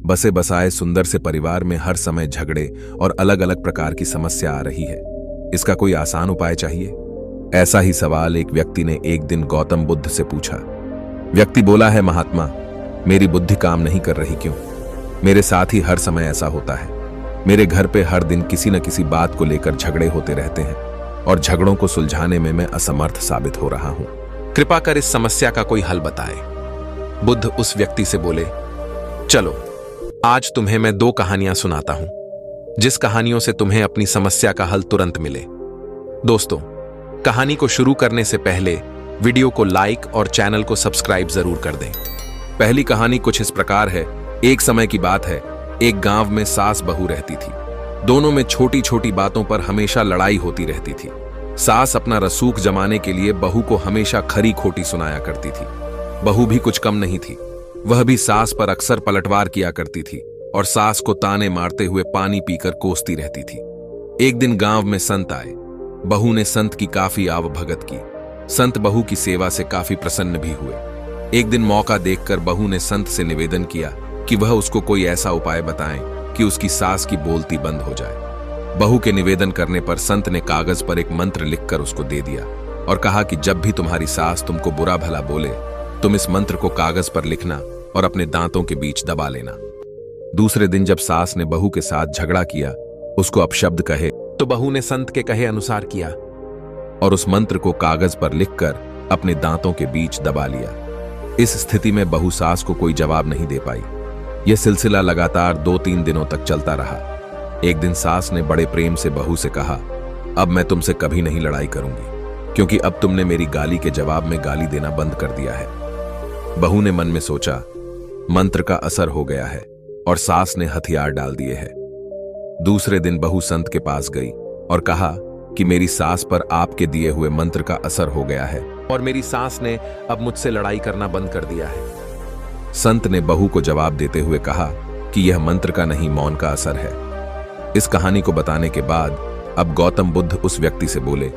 बसे बसाए सुंदर से परिवार में हर समय झगड़े और अलग अलग प्रकार की समस्या आ रही है। इसका कोई आसान उपाय चाहिए। ऐसा ही सवाल एक व्यक्ति ने एक दिन गौतम बुद्ध से पूछा। व्यक्ति बोला है, महात्मा, मेरी बुद्धि काम नहीं कर रही, क्यों? मेरे साथ ही हर समय ऐसा होता है। मेरे घर पे हर दिन किसी न किसी बात को लेकर झगड़े होते रहते हैं और झगड़ों को सुलझाने में मैं असमर्थ साबित हो रहा हूं। कृपा कर इस समस्या का कोई हल बताएं। बुद्ध उस व्यक्ति से बोले, चलो आज तुम्हें मैं 2 कहानियां सुनाता हूं, जिस कहानियों से तुम्हें अपनी समस्या का हल तुरंत मिले। दोस्तों, कहानी को शुरू करने से पहले वीडियो को लाइक और चैनल को सब्सक्राइब जरूर कर दें। पहली कहानी कुछ इस प्रकार है। एक समय की बात है, एक गांव में सास बहू रहती थी। दोनों में छोटी छोटी बातों पर हमेशा लड़ाई होती रहती थी। सास अपना रसूख जमाने के लिए बहू को हमेशा खरी खोटी सुनाया करती थी। बहू भी कुछ कम नहीं थी, वह भी सास पर अक्सर पलटवार किया करती थी और सास को ताने मारते हुए पानी पीकर कोसती रहती थी। एक दिन गांव में संत आए। बहू ने संत की काफी आवभगत की। संत बहू की सेवा से काफी प्रसन्न भी हुए। एक दिन मौका देखकर बहू ने संत से निवेदन किया कि वह उसको कोई ऐसा उपाय बताएं कि उसकी सास की बोलती बंद हो जाए। बहू के निवेदन करने पर संत ने कागज पर एक मंत्र लिखकर उसको दे दिया और कहा कि जब भी तुम्हारी सास तुमको बुरा भला बोले, तुम इस मंत्र को कागज पर लिखना और अपने दांतों के बीच दबा लेना। दूसरे दिन जब सास ने बहू के साथ झगड़ा किया, उसको अपशब्द कहे, तो बहू ने संत के कहे अनुसार किया और उस मंत्र को कागज पर लिखकर अपने दांतों के बीच दबा लिया। इस स्थिति में बहू सास को कोई जवाब नहीं दे पाई। यह सिलसिला लगातार 2-3 दिनों तक चलता रहा। एक दिन सास ने बड़े प्रेम से बहू से कहा, अब मैं तुमसे कभी नहीं लड़ाई करूंगी, क्योंकि अब तुमने मेरी गाली के जवाब में गाली देना बंद कर दिया है। बहू ने मन में सोचा, मंत्र का असर हो गया है और सास ने हथियार डाल दिए हैं। दूसरे दिन बहू संत के पास गई और कहा कि मेरी सास पर आपके दिए हुए मंत्र का असर हो गया है और मेरी सास ने अब मुझसे लड़ाई करना बंद कर दिया है। संत ने बहू को जवाब देते हुए कहा कि यह मंत्र का नहीं, मौन का असर है। इस कहानी को बताने के बाद अब गौतम बुद्ध उस व्यक्ति से बोले,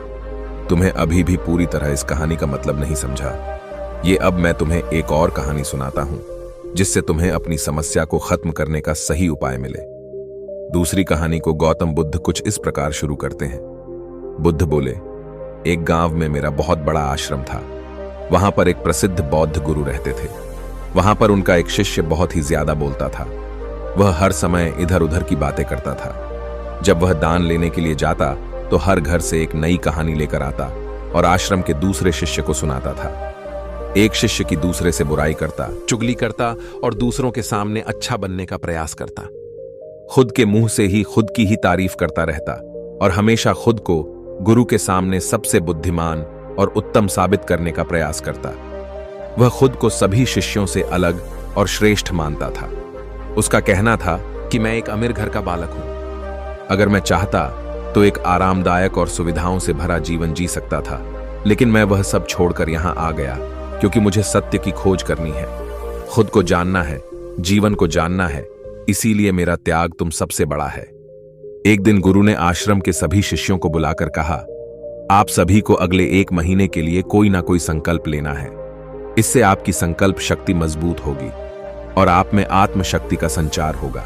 तुम्हें अभी भी पूरी तरह इस कहानी का मतलब नहीं समझा। ये अब मैं तुम्हें एक और कहानी सुनाता हूं, जिससे तुम्हें अपनी समस्या को खत्म करने का सही उपाय मिले। दूसरी कहानी को गौतम बुद्ध कुछ इस प्रकार शुरू करते हैं। बुद्ध बोले, एक गांव में मेरा बहुत बड़ा आश्रम था। वहां पर एक प्रसिद्ध बौद्ध गुरु रहते थे। वहां पर उनका एक शिष्य बहुत ही ज्यादा बोलता था। वह हर समय इधर उधर की बातें करता था। जब वह दान लेने के लिए जाता तो हर घर से एक नई कहानी लेकर आता और आश्रम के दूसरे शिष्य को सुनाता था। एक शिष्य की दूसरे से बुराई करता, चुगली करता और दूसरों के सामने अच्छा बनने का प्रयास करता। खुद के मुंह से ही खुद की ही तारीफ करता रहता और हमेशा खुद को गुरु के सामने सबसे बुद्धिमान और उत्तम साबित करने का प्रयास करता। वह खुद को सभी शिष्यों से अलग और श्रेष्ठ मानता था। उसका कहना था कि मैं एक अमीर घर का बालक हूं। अगर मैं चाहता तो एक आरामदायक और सुविधाओं से भरा जीवन जी सकता था, लेकिन मैं वह सब छोड़कर यहां आ गया क्योंकि मुझे सत्य की खोज करनी है। खुद को जानना है, जीवन को जानना है, इसीलिए मेरा त्याग तुम सबसे बड़ा है। एक दिन गुरु ने आश्रम के सभी शिष्यों को बुलाकर कहा, आप सभी को अगले 1 महीने के लिए कोई ना कोई संकल्प लेना है। इससे आपकी संकल्प शक्ति मजबूत होगी और आप में आत्मशक्ति का संचार होगा।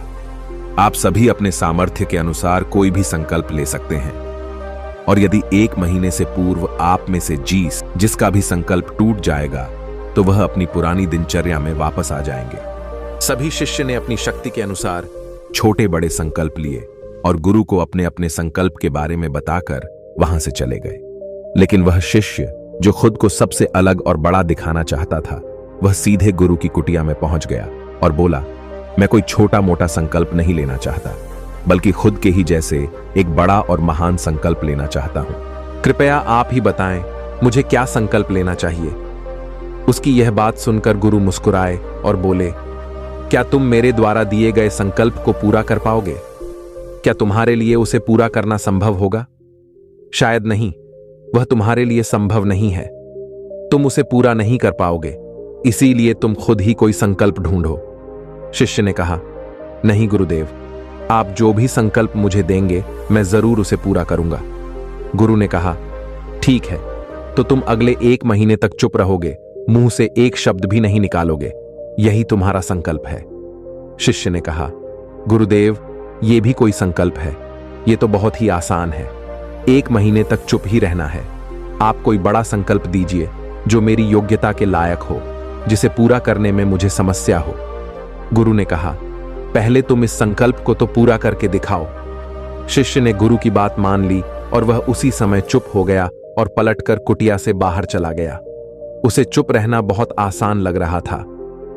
आप सभी अपने सामर्थ्य के अनुसार कोई भी संकल्प ले सकते हैं और यदि 1 महीने से पूर्व आप में से जिसका भी संकल्प टूट जाएगा तो वह अपनी पुरानी दिनचर्या में वापस आ जाएंगे। सभी शिष्य ने अपनी शक्ति के अनुसार छोटे बड़े संकल्प लिए और गुरु को अपने अपने संकल्प के बारे में बताकर वहां से चले गए। लेकिन वह शिष्य जो खुद को सबसे अलग और बड़ा दिखाना चाहता था, वह सीधे गुरु की कुटिया में पहुंच गया और बोला, मैं कोई छोटा मोटा संकल्प नहीं लेना चाहता, बल्कि खुद के ही जैसे एक बड़ा और महान संकल्प लेना चाहता हूं। कृपया आप ही बताएं, मुझे क्या संकल्प लेना चाहिए। उसकी यह बात सुनकर गुरु मुस्कुराए और बोले, क्या तुम मेरे द्वारा दिए गए संकल्प को पूरा कर पाओगे? क्या तुम्हारे लिए उसे पूरा करना संभव होगा? शायद नहीं, वह तुम्हारे लिए संभव नहीं है। तुम उसे पूरा नहीं कर पाओगे, इसीलिए तुम खुद ही कोई संकल्प ढूंढो। शिष्य ने कहा, नहीं गुरुदेव, आप जो भी संकल्प मुझे देंगे मैं जरूर उसे पूरा करूंगा। गुरु ने कहा, ठीक है, तो तुम अगले 1 महीने तक चुप रहोगे, मुंह से एक शब्द भी नहीं निकालोगे, यही तुम्हारा संकल्प है। शिष्य ने कहा, गुरुदेव, ये भी कोई संकल्प है? ये तो बहुत ही आसान है। 1 महीने तक चुप ही रहना है। आप कोई बड़ा संकल्प दीजिए जो मेरी योग्यता के लायक हो, जिसे पूरा करने में मुझे समस्या हो। गुरु ने कहा, पहले तुम इस संकल्प को तो पूरा करके दिखाओ। शिष्य ने गुरु की बात मान ली और वह उसी समय चुप हो गया और पलटकर कुटिया से बाहर चला गया। उसे चुप रहना बहुत आसान लग रहा था।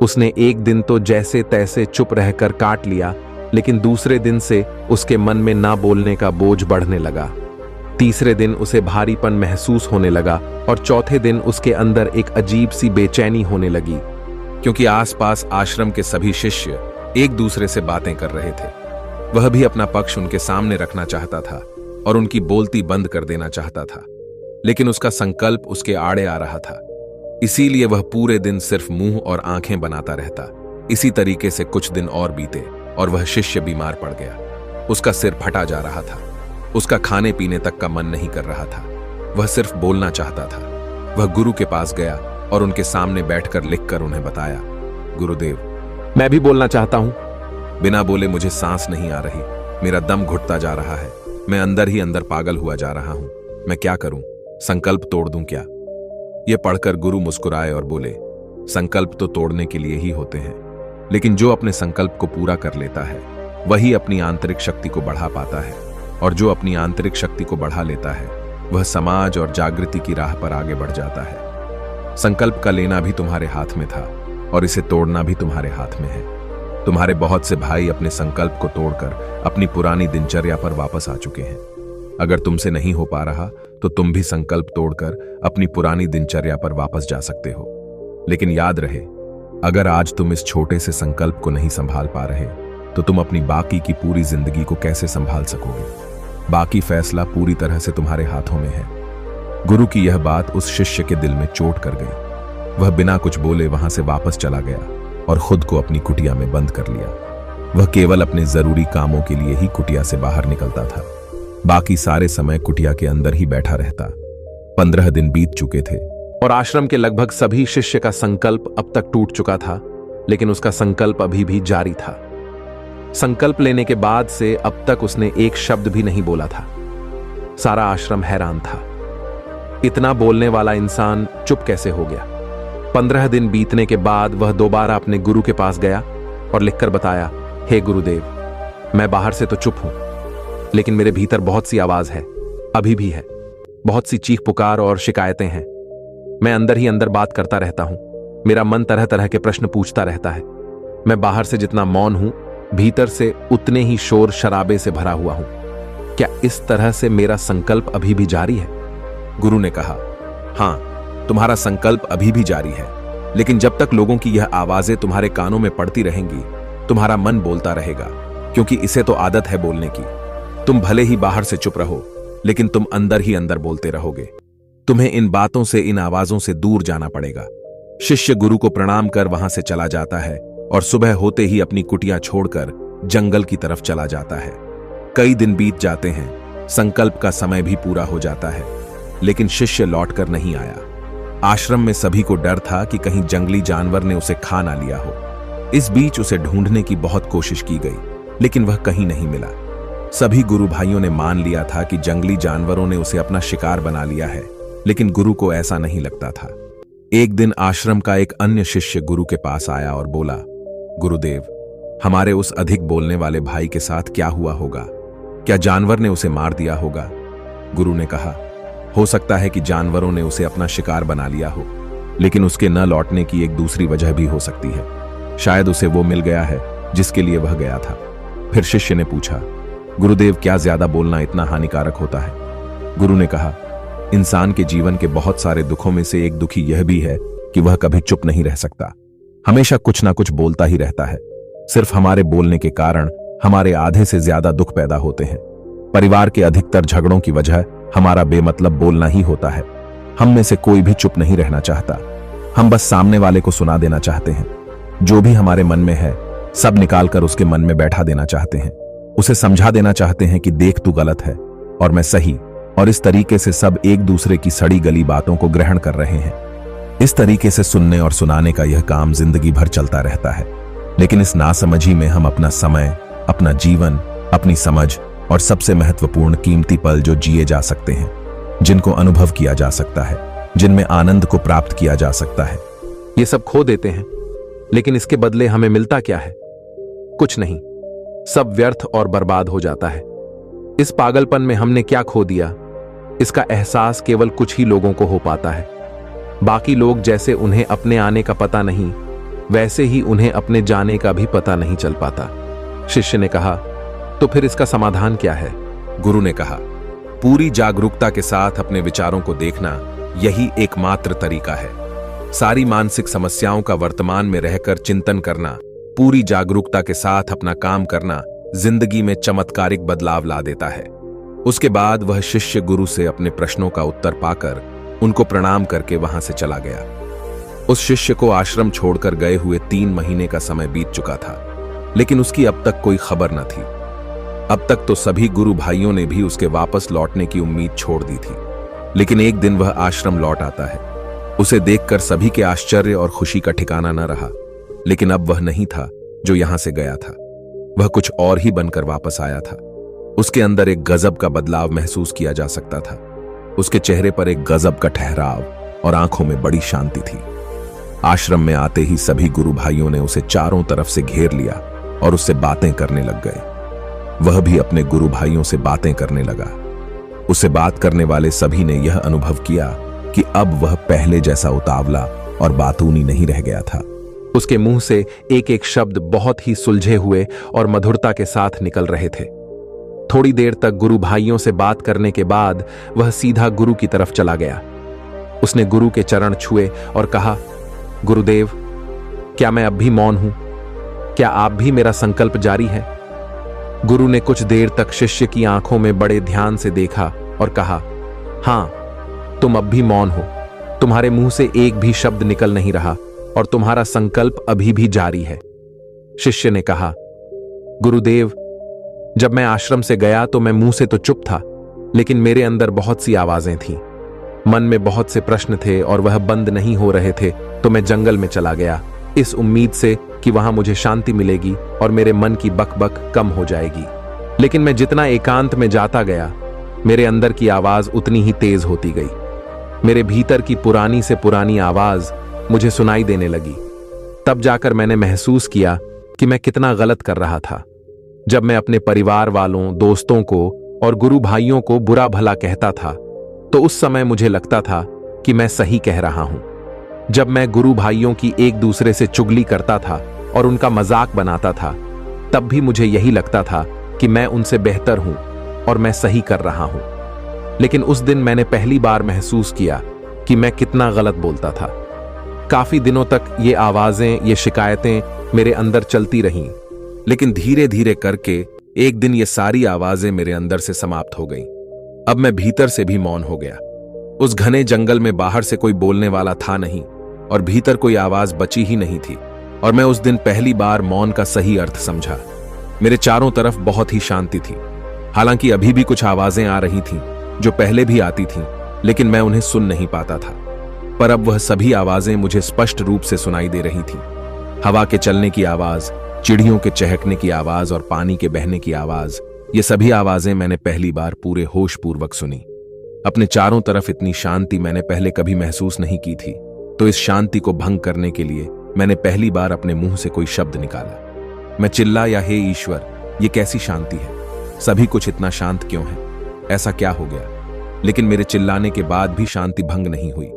उसने एक दिन तो जैसे तैसे चुप रहकर काट लिया, लेकिन दूसरे दिन से उसके मन में ना बोलने का बोझ बढ़ने लगा। तीसरे दिन उसे भारीपन महसूस होने लगा और चौथे दिन उसके अंदर एक अजीब सी बेचैनी होने लगी, क्योंकि आसपास आश्रम के सभी शिष्य एक दूसरे से बातें कर रहे थे। वह भी अपना पक्ष उनके सामने रखना चाहता था और उनकी बोलती बंद कर देना चाहता था, लेकिन उसका संकल्प उसके आड़े आ रहा था। इसीलिए वह पूरे दिन सिर्फ मुंह और आंखें बनाता रहता। इसी तरीके से कुछ दिन और बीते और वह शिष्य बीमार पड़ गया। उसका सिर फटा जा रहा था। उसका खाने पीने तक का मन नहीं कर रहा था। वह सिर्फ बोलना चाहता था। वह गुरु के पास गया और उनके सामने बैठकर लिखकर उन्हें बताया, गुरुदेव, मैं भी बोलना चाहता हूं। बिना बोले मुझे सांस नहीं आ रही। मेरा दम घुटता जा रहा है। मैं अंदर ही अंदर पागल हुआ जा रहा हूं। मैं क्या करूं? संकल्प तोड़ दूं क्या? यह पढ़कर गुरु मुस्कुराए और बोले, संकल्प तो तोड़ने के लिए ही होते हैं, लेकिन जो अपने संकल्प को पूरा कर लेता है वही अपनी आंतरिक शक्ति को बढ़ा पाता है, और जो अपनी आंतरिक शक्ति को बढ़ा लेता है वह समाज और जागृति की राह पर आगे बढ़ जाता है। संकल्प का लेना भी तुम्हारे हाथ में था और इसे तोड़ना भी तुम्हारे हाथ में है। तुम्हारे बहुत से भाई अपने संकल्प को तोड़कर अपनी पुरानी दिनचर्या पर वापस आ चुके हैं। अगर तुमसे नहीं हो पा रहा तो तुम भी संकल्प तोड़कर अपनी पुरानी दिनचर्या पर वापस जा सकते हो। लेकिन याद रहे, अगर आज तुम इस छोटे से संकल्प को नहीं संभाल पा रहे तो तुम अपनी बाकी की पूरी जिंदगी को कैसे संभाल सकोगे? बाकी फैसला पूरी तरह से तुम्हारे हाथों में है। गुरु की यह बात उस शिष्य के दिल में चोट कर गई। वह बिना कुछ बोले वहां से वापस चला गया और खुद को अपनी कुटिया में बंद कर लिया। वह केवल अपने जरूरी कामों के लिए ही कुटिया से बाहर निकलता था। बाकी सारे समय कुटिया के अंदर ही बैठा रहता। 15 दिन बीत चुके थे और आश्रम के लगभग सभी शिष्य का संकल्प अब तक टूट चुका था, लेकिन उसका संकल्प अभी भी जारी था। संकल्प लेने के बाद से अब तक उसने एक शब्द भी नहीं बोला था। सारा आश्रम हैरान था। इतना बोलने वाला इंसान चुप कैसे हो गया? 15 दिन बीतने के बाद वह दोबारा अपने गुरु के पास गया और लिखकर बताया, हे गुरुदेव, मैं बाहर से तो चुप हूं, लेकिन मेरे भीतर बहुत सी आवाज है, अभी भी है। बहुत सी चीख पुकार और शिकायतें हैं। मैं अंदर ही अंदर बात करता रहता हूं। मेरा मन तरह तरह के प्रश्न पूछता रहता है। मैं बाहर से जितना मौन हूं, भीतर से उतने ही शोर शराबे से भरा हुआ हूं। क्या इस तरह से मेरा संकल्प अभी भी जारी है? गुरु ने कहा, हां, तुम्हारा संकल्प अभी भी जारी है, लेकिन जब तक लोगों की यह आवाजें तुम्हारे कानों में पड़ती रहेंगी, तुम्हारा मन बोलता रहेगा, क्योंकि इसे तो आदत है बोलने की। तुम भले ही बाहर से चुप रहो, लेकिन तुम अंदर ही अंदर बोलते रहोगे। तुम्हें इन बातों से, इन आवाजों से दूर जाना पड़ेगा। शिष्य गुरु को प्रणाम कर वहां से चला जाता है और सुबह होते ही अपनी कुटिया छोड़कर जंगल की तरफ चला जाता है। कई दिन बीत जाते हैं। संकल्प का समय भी पूरा हो जाता है, लेकिन शिष्य लौटकर नहीं आया। आश्रम में सभी को डर था कि कहीं जंगली जानवर ने उसे खा ना लिया हो। इस बीच उसे ढूंढने की बहुत कोशिश की गई, लेकिन वह कहीं नहीं मिला। सभी गुरु भाइयों ने मान लिया था कि जंगली जानवरों ने उसे अपना शिकार बना लिया है, लेकिन गुरु को ऐसा नहीं लगता था। एक दिन आश्रम का एक अन्य शिष्य गुरु के पास आया और बोला, गुरुदेव, हमारे उस अधिक बोलने वाले भाई के साथ क्या हुआ होगा? क्या जानवर ने उसे मार दिया होगा? गुरु ने कहा, हो सकता है कि जानवरों ने उसे अपना शिकार बना लिया हो, लेकिन उसके न लौटने की एक दूसरी वजह भी हो सकती है। शायद उसे वो मिल गया है जिसके लिए वह गया था। फिर शिष्य ने पूछा, गुरुदेव, क्या ज्यादा बोलना इतना हानिकारक होता है? गुरु ने कहा, इंसान के जीवन के बहुत सारे दुखों में से एक दुखी यह भी है कि वह कभी चुप नहीं रह सकता। हमेशा कुछ ना कुछ बोलता ही रहता है। सिर्फ हमारे बोलने के कारण हमारे आधे से ज्यादा दुख पैदा होते हैं। परिवार के अधिकतर झगड़ों की वजह हमारा बेमतलब बोलना ही होता है। हम में से कोई भी चुप नहीं रहना चाहता। हम बस सामने वाले को सुना देना चाहते हैं। जो भी हमारे मन में है सब निकालकर उसके मन में बैठा देना चाहते हैं। उसे समझा देना चाहते हैं कि देख, तू गलत है और मैं सही, और इस तरीके से सब एक दूसरे की सड़ी गली बातों को ग्रहण कर रहे हैं। इस तरीके से सुनने और सुनाने का यह काम जिंदगी भर चलता रहता है। लेकिन इस नासमझी में हम अपना समय, अपना जीवन, अपनी समझ और सबसे महत्वपूर्ण कीमती पल जो जिए जा सकते हैं, जिनको अनुभव किया जा सकता है, जिनमें आनंद को प्राप्त किया जा सकता है, ये सब खो देते हैं। लेकिन इसके बदले हमें मिलता क्या है? कुछ नहीं, सब व्यर्थ और बर्बाद हो जाता है। इस पागलपन में हमने क्या खो दिया, इसका एहसास केवल कुछ ही लोगों को हो पाता है। बाकी लोग जैसे उन्हें अपने आने का पता नहीं, वैसे ही उन्हें अपने जाने का भी पता नहीं चल पाता। शिष्य ने कहा, तो फिर इसका समाधान क्या है? गुरु ने कहा, पूरी जागरूकता के साथ अपने विचारों को देखना यही एकमात्र तरीका है। सारी मानसिक समस्याओं का वर्तमान में रहकर चिंतन करना, पूरी जागरूकता के साथ अपना काम करना जिंदगी में चमत्कारिक बदलाव ला देता है। उसके बाद वह शिष्य गुरु से अपने प्रश्नों का उत्तर पाकर उनको प्रणाम करके वहां से चला गया। उस शिष्य को आश्रम छोड़कर गए हुए 3 महीने का समय बीत चुका था, लेकिन उसकी अब तक कोई खबर न थी। अब तक तो सभी गुरु भाइयों ने भी उसके वापस लौटने की उम्मीद छोड़ दी थी, लेकिन एक दिन वह आश्रम लौट आता है। उसे देखकर सभी के आश्चर्य और खुशी का ठिकाना न रहा, लेकिन अब वह नहीं था जो यहां से गया था। वह कुछ और ही बनकर वापस आया था। उसके अंदर एक गजब का बदलाव महसूस किया जा सकता था। उसके चेहरे पर एक गजब का ठहराव और आंखों में बड़ी शांति थी। आश्रम में आते ही सभी गुरु भाइयों ने उसे चारों तरफ से घेर लिया और उससे बातें करने लग गए। वह भी अपने गुरु भाइयों से बातें करने लगा। उससे बात करने वाले सभी ने यह अनुभव किया कि अब वह पहले जैसा उतावला और बातूनी नहीं रह गया था। उसके मुंह से एक एक शब्द बहुत ही सुलझे हुए और मधुरता के साथ निकल रहे थे। थोड़ी देर तक गुरु भाइयों से बात करने के बाद वह सीधा गुरु की तरफ चला गया। उसने गुरु के चरण छुए और कहा, गुरुदेव, क्या मैं अब भी मौन हूं? क्या आप भी मेरा संकल्प जारी है? गुरु ने कुछ देर तक शिष्य की आंखों में बड़े ध्यान से देखा और कहा, हां, तुम अब भी मौन हो। तुम्हारे मुंह से एक भी शब्द निकल नहीं रहा और तुम्हारा संकल्प अभी भी जारी है। शिष्य ने कहा, गुरुदेव, जब मैं आश्रम से गया तो मैं मुंह से तो चुप था, लेकिन मेरे अंदर बहुत सी आवाजें थीं। मन में बहुत से प्रश्न थे और वह बंद नहीं हो रहे थे, तो मैं जंगल में चला गया, इस उम्मीद से कि वहां मुझे शांति मिलेगी और मेरे मन की बकबक कम हो जाएगी। लेकिन मैं जितना एकांत में जाता गया, मेरे अंदर की आवाज उतनी ही तेज होती गई। मेरे भीतर की पुरानी से पुरानी आवाज मुझे सुनाई देने लगी। तब जाकर मैंने महसूस किया कि मैं कितना गलत कर रहा था। जब मैं अपने परिवार वालों, दोस्तों को और गुरु भाइयों को बुरा भला कहता था, तो उस समय मुझे लगता था कि मैं सही कह रहा हूं। जब मैं गुरु भाइयों की एक दूसरे से चुगली करता था और उनका मजाक बनाता था, तब भी मुझे यही लगता था कि मैं उनसे बेहतर हूं और मैं सही कर रहा हूं। लेकिन उस दिन मैंने पहली बार महसूस किया कि मैं कितना गलत बोलता था। काफी दिनों तक ये आवाजें, ये शिकायतें मेरे अंदर चलती रहीं, लेकिन धीरे धीरे करके एक दिन ये सारी आवाजें मेरे अंदर से समाप्त हो गईं। अब मैं भीतर से भी मौन हो गया। उस घने जंगल में बाहर से कोई बोलने वाला था नहीं और भीतर कोई आवाज बची ही नहीं थी, और मैं उस दिन पहली बार मौन का सही अर्थ समझा। मेरे चारों तरफ बहुत ही शांति थी। हालांकि अभी भी कुछ आवाजें आ रही थीं जो पहले भी आती थीं, लेकिन मैं उन्हें सुन नहीं पाता था। पर अब वह सभी आवाजें मुझे स्पष्ट रूप से सुनाई दे रही थीं। हवा के चलने की आवाज, चिड़ियों के चहकने की आवाज और पानी के बहने की आवाज, ये सभी आवाजें मैंने पहली बार पूरे होश पूर्वक सुनी। अपने चारों तरफ इतनी शांति मैंने पहले कभी महसूस नहीं की थी, तो इस शांति को भंग करने के लिए मैंने पहली बार अपने मुंह से कोई शब्द निकाला। मैं चिल्लाया, हे ईश्वर, ये कैसी शांति है? सभी कुछ इतना शांत क्यों है? ऐसा क्या हो गया? लेकिन मेरे चिल्लाने के बाद भी शांति भंग नहीं हुई।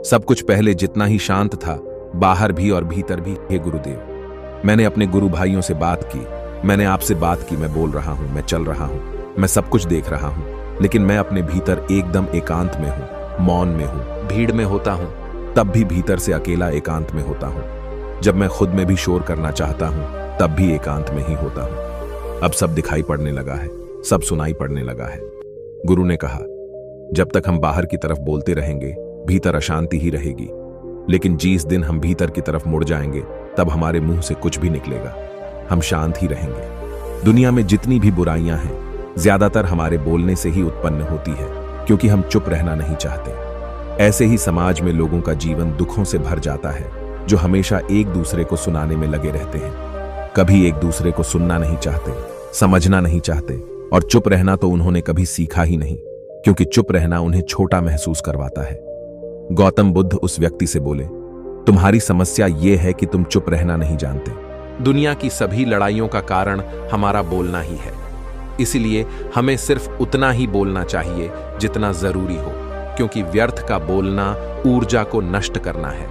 सब कुछ पहले जितना ही शांत था, बाहर भी और भीतर भी। हे गुरुदेव, मैंने अपने गुरु भाइयों से बात की, मैंने आपसे बात की, मैं बोल रहा हूं, मैं चल रहा हूं, मैं सब कुछ देख रहा हूं, लेकिन मैं अपने भीतर एकदम एकांत में हूं, मौन में हूं। भीड़ में होता हूं तब भी भीतर से अकेला एकांत में होता हूं। जब मैं खुद में भी शोर करना चाहता हूं तब भी एकांत में ही होता हूं। अब सब दिखाई पड़ने लगा है, सब सुनाई पड़ने लगा है। गुरु ने कहा, जब तक हम बाहर की तरफ बोलते रहेंगे, भीतर अशांति ही रहेगी, लेकिन जिस दिन हम भीतर की तरफ मुड़ जाएंगे, तब हमारे मुंह से कुछ भी निकलेगा, हम शांत ही रहेंगे। दुनिया में जितनी भी बुराइयां हैं, ज्यादातर हमारे बोलने से ही उत्पन्न होती है, क्योंकि हम चुप रहना नहीं चाहते। ऐसे ही समाज में लोगों का जीवन दुखों से भर जाता है, जो हमेशा एक दूसरे को सुनाने में लगे रहते हैं। कभी एक दूसरे को सुनना नहीं चाहते, समझना नहीं चाहते, और चुप रहना तो उन्होंने कभी सीखा ही नहीं, क्योंकि चुप रहना उन्हें छोटा महसूस करवाता है। गौतम बुद्ध उस व्यक्ति से बोले, तुम्हारी समस्या यह है कि तुम चुप रहना नहीं जानते। दुनिया की सभी लड़ाइयों का कारण हमारा बोलना ही है। इसलिए हमें सिर्फ उतना ही बोलना चाहिए जितना जरूरी हो, क्योंकि व्यर्थ का बोलना ऊर्जा को नष्ट करना है,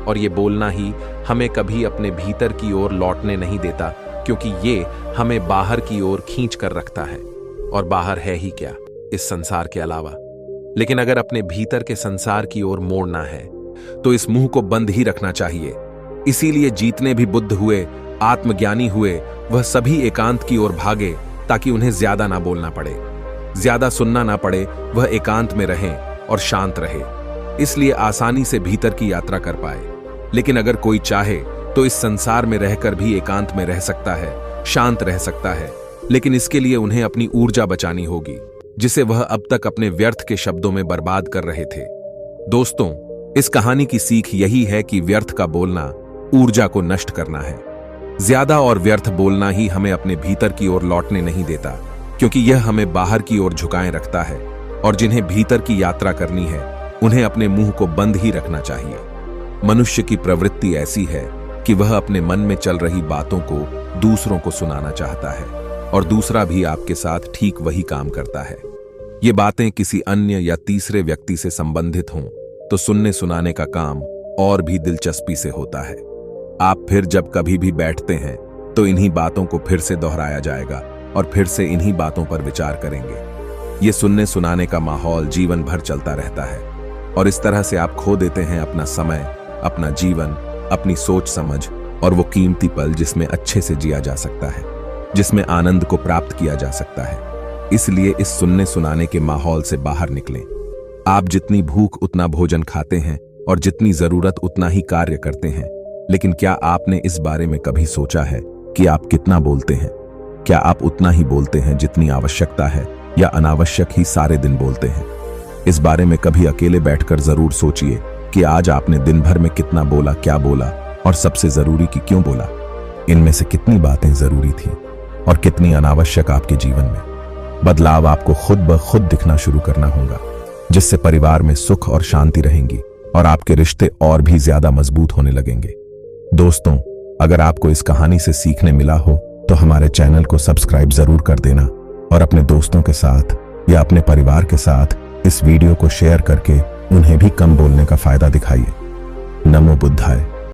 और ये बोलना ही हमें कभी अपने भीतर की ओर लौटने नहीं देता, क्योंकि ये हमें बाहर की ओर खींच कर रखता है। और बाहर है ही क्या इस संसार के अलावा। लेकिन अगर अपने भीतर के संसार की ओर मोड़ना है तो इस मुंह को बंद ही रखना चाहिए। इसीलिए जितने भी बुद्ध हुए, आत्मज्ञानी हुए, वह सभी एकांत की ओर भागे, ताकि उन्हें ज्यादा ना बोलना पड़े, ज्यादा सुनना ना पड़े, वह एकांत में रहें और शांत रहे, इसलिए आसानी से भीतर की यात्रा कर पाए। लेकिन अगर कोई चाहे तो इस संसार में रहकर भी एकांत में रह सकता है, शांत रह सकता है, लेकिन इसके लिए उन्हें अपनी ऊर्जा बचानी होगी, जिसे वह अब तक अपने व्यर्थ के शब्दों में बर्बाद कर रहे थे। दोस्तों, इस कहानी की सीख यही है कि व्यर्थ का बोलना ऊर्जा को नष्ट करना है। ज्यादा और व्यर्थ बोलना ही हमें अपने भीतर की ओर लौटने नहीं देता, क्योंकि यह हमें बाहर की ओर झुकाए रखता है, और जिन्हें भीतर की यात्रा करनी है उन्हें अपने मुंह को बंद ही रखना चाहिए। मनुष्य की प्रवृत्ति ऐसी है कि वह अपने मन में चल रही बातों को दूसरों को सुनाना चाहता है, और दूसरा भी आपके साथ ठीक वही काम करता है। ये बातें किसी अन्य या तीसरे व्यक्ति से संबंधित हों तो सुनने सुनाने का काम और भी दिलचस्पी से होता है। आप फिर जब कभी भी बैठते हैं तो इन्हीं बातों को फिर से दोहराया जाएगा, और फिर से इन्हीं बातों पर विचार करेंगे। ये सुनने सुनाने का माहौल जीवन भर चलता रहता है, और इस तरह से आप खो देते हैं अपना समय, अपना जीवन, अपनी सोच समझ, और वो कीमती पल जिसमें अच्छे से जिया जा सकता है, जिसमें आनंद को प्राप्त किया जा सकता है। इसलिए इस सुनने सुनाने के माहौल से बाहर निकलें। आप जितनी भूख उतना भोजन खाते हैं, और जितनी जरूरत उतना ही कार्य करते हैं, लेकिन क्या आपने इस बारे में कभी सोचा है कि आप कितना बोलते हैं? क्या आप उतना ही बोलते हैं जितनी आवश्यकता है, या अनावश्यक ही सारे दिन बोलते हैं? इस बारे में कभी अकेले बैठकर जरूर सोचिए कि आज आपने दिन भर में कितना बोला, क्या बोला, और सबसे जरूरी कि क्यों बोला। इनमें से कितनी बातें जरूरी थी और कितनी अनावश्यक आपके जीवन में। बदलाव आपको खुद ब खुद दिखना शुरू करना होगा, जिससे परिवार में सुख और शांति रहेंगी, और आपके रिश्ते और भी ज्यादा मजबूत होने लगेंगे। दोस्तों, अगर आपको इस कहानी से सीखने मिला हो तो हमारे चैनल को सब्सक्राइब जरूर कर देना, और अपने दोस्तों के साथ या अपने परिवार के साथ इस वीडियो को शेयर करके उन्हें भी कम बोलने का फायदा दिखाइए। नमो बुद्धाय।